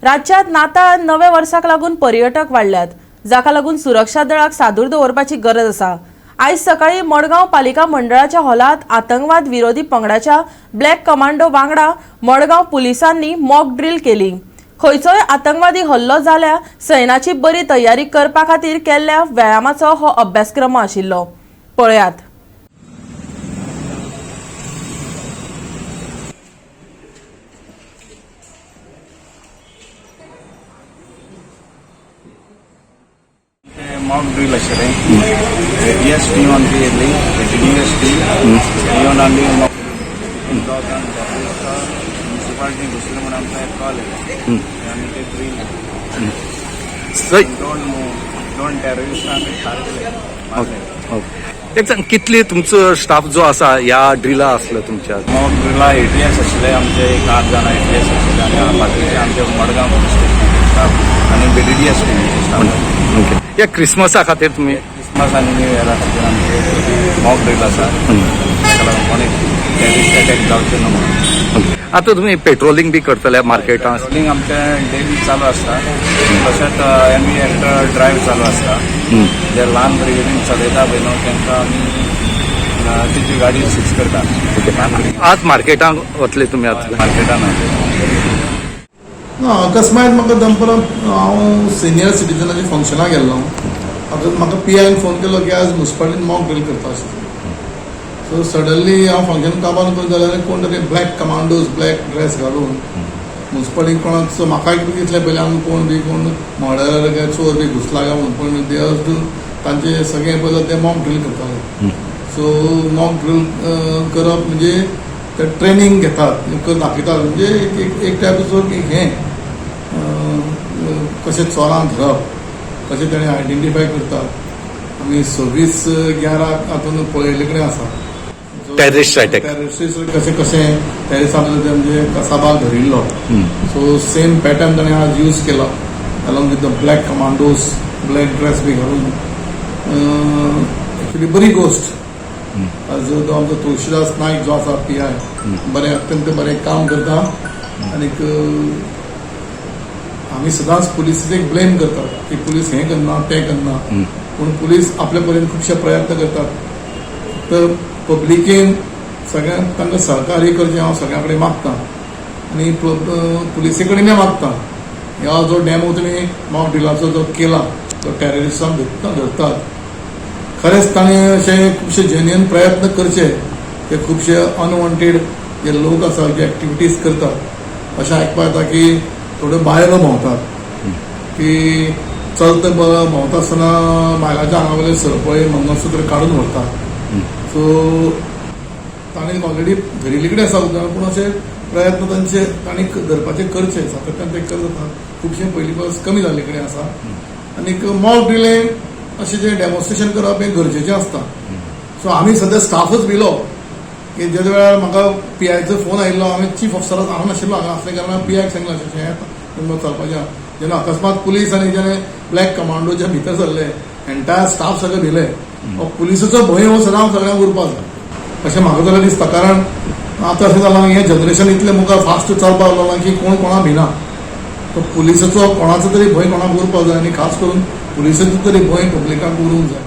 राज्यात नाताळ नवे वर्साक लागून पर्यटक वाढल्यात, जाका लागून सुरक्षा दळाक सादूर दवरपाची गरज आसा। आयज सकाळी मडगांव पालिका मंडळाच्या हॉलात आतंकवाद विरोधी पंगडाच्या ब्लॅक कमांडो वांगडा मडगांव पुलिसांनी मॉक ड्रिल केली। खंयचोय आतंकवादी हल्लो जाल्यार सैनाची बरी तयारी करपा खातीर केल्ल्या व्यायामाचो हो अभ्यासक्रम आशिल्लो। पळयात। मॉक ड्रिल आशिल्लें ADS टीम आमची येयल्ली DDS टीम येवन आमी म्युनिसिपालिटी घुसली म्हणून आमकां एक कॉल येयलो आमी ते ड्रिल दोन टेररिस्ट आमी ठार केले। एक सांग, कितली तुमचो स्टाफ जो आसा ह्या ड्रिला आसलो तुमच्या? मॉक ड्रिला ATS आशिल्ले आमचे एक 8 जाणां ATS आशिल्ले आनी बाकीचे आमचे मडगांव पुलीस स्टेशन स्टाफ आनी BDDS टीम स्टाफ। ओके, या क्रिसमसा खातीर तुम्ही क्रिसमस आनी न्यू इयरा खातीर आमचे मॉक ड्रिल आसा, ताका लागून कोणी टेररिस्ट अटॅक जावचे न्हू म्हणून। आता तुम्ही पेट्रोलिंग बी करतले मार्केटांत? पेट्रोलिंग आमचें डेली चालू आसता, तशेंच आमी एक ड्रायव्ह चालू आसता। जे ल्हान भुरगीं चलयता पळय न्हू तांकां आमी तेची गाडी सीज करता। आज मार्केटांत वतले तुमी? आतां मार्केटान अकस्मात म्हाका दनपारां हांव सिनियर सिटीजनाच्या फंक्शनाक गेल्लो। आतां म्हाका PIन फोन केलो की आज म्युनिसिपालिटीन मॉक ड्रिल करता आशिल्लो। सो सडनली हांव फंक्शन काबार करून जाल्यार कोण तरी ब्लॅक कमांडोज ब्लॅक ड्रेस घालून म्युनिसिपालिटीन कोणाक म्हाका दिसलें पयलीं हांव कोण मर्डरर काय चोर बी घुसला काय म्हणून, पूण दे तांचे सगळें पयलो ते मॉक ड्रिल करताले। सो मॉक ड्रिल करप म्हणजे ते ट्रेनिंग घेतात, दाखयतात, म्हणजे एक टायपाचो हें कशें चोरांक धरप, कशें तेणें आयडेंटिफाय करतात। आमी 26/11 हातून पळयल्ले कडेन आसा टेररिस्ट अटॅक, कशें टेररिस्टांक म्हणजे कसाबाक धरिल्लो। सो सेम पॅटर्न ताणें आज यूज केला along with the black commandos black dress बी घालून। एक्चुली बरी गोष्ट। जो आमचो तुळशीदास नायक जो आसा PI बरें अत्यंत बरें काम करता। आनीक आमी सदांच पुलिसाचेर ब्लेम करतात की पुलीस हें करना तें करना, पूण पुलीस आपले पर्यंत खुबशे प्रयत्न करतात। तर पब्लिकेन सगळ्यांक तांकां सहकार्य करचें हांव सगळ्यां कडेन मागतां आनी पुलिसे कडेनय मागतां। ह्यो जो डेमो तुमी मॉक ड्रिलाचो जो केला तो टेररिस्टांक धरतात, खरेंच ताणें अशे खुबशे जेन्युइन प्रयत्न करचे। ते खुबशे अनवॉन्टेड जे लोक आसा जे एक्टिविटीज करतात, अशें आयकपा येता की थोडे भायलो भोंवतात की चलते भोंवता आसतना बायलांच्या आंगा वयले सरपळी मंगळसूत्र काडून व्हरतात। सो ताणें ऑलरेडी धरिल्ले कडेन आसा पूण अशे प्रयत्न तांणी धरपाचे करचे, सातत्यान ते करत आसा। खुबशे पयलीं परस कमी जाल्ले कडेन आसा। आनीक मॉक ड्रिलें अशें जें डेमॉन्स्ट्रेशन करप हें गरजेचें आसता। सो आमी सद्या स्टाफच भिलो की जे वेळार म्हाका PIचो फोन आयिल्लो, हांवें चीफ ऑफिसराक हांव नाशिल्लो हांगा आसले कारणान PIक सांगलें अशें येता चलपाचें। जेन्ना अकस्मात पुलीस आनी जेन्ना ब्लॅक कमांडोच्या भितर सरले, एंटायर स्टाफ सगळे भिले। पुलिसाचो भंय हो सदां सगळ्यांक उरपाक जाय अशें म्हाका जाल्यार दिसता। कारण आतां अशें जालां हें जनरेशन इतलें मुखार फास्ट चलपाक लागलां की कोण कोणा भिना। तो पुलिसाचो कोणाचो तरी भंय कोणाक उरपाक जाय आनी खास करून पुलिसाचो तरी भंय पब्लिकाक उरूंक जाय।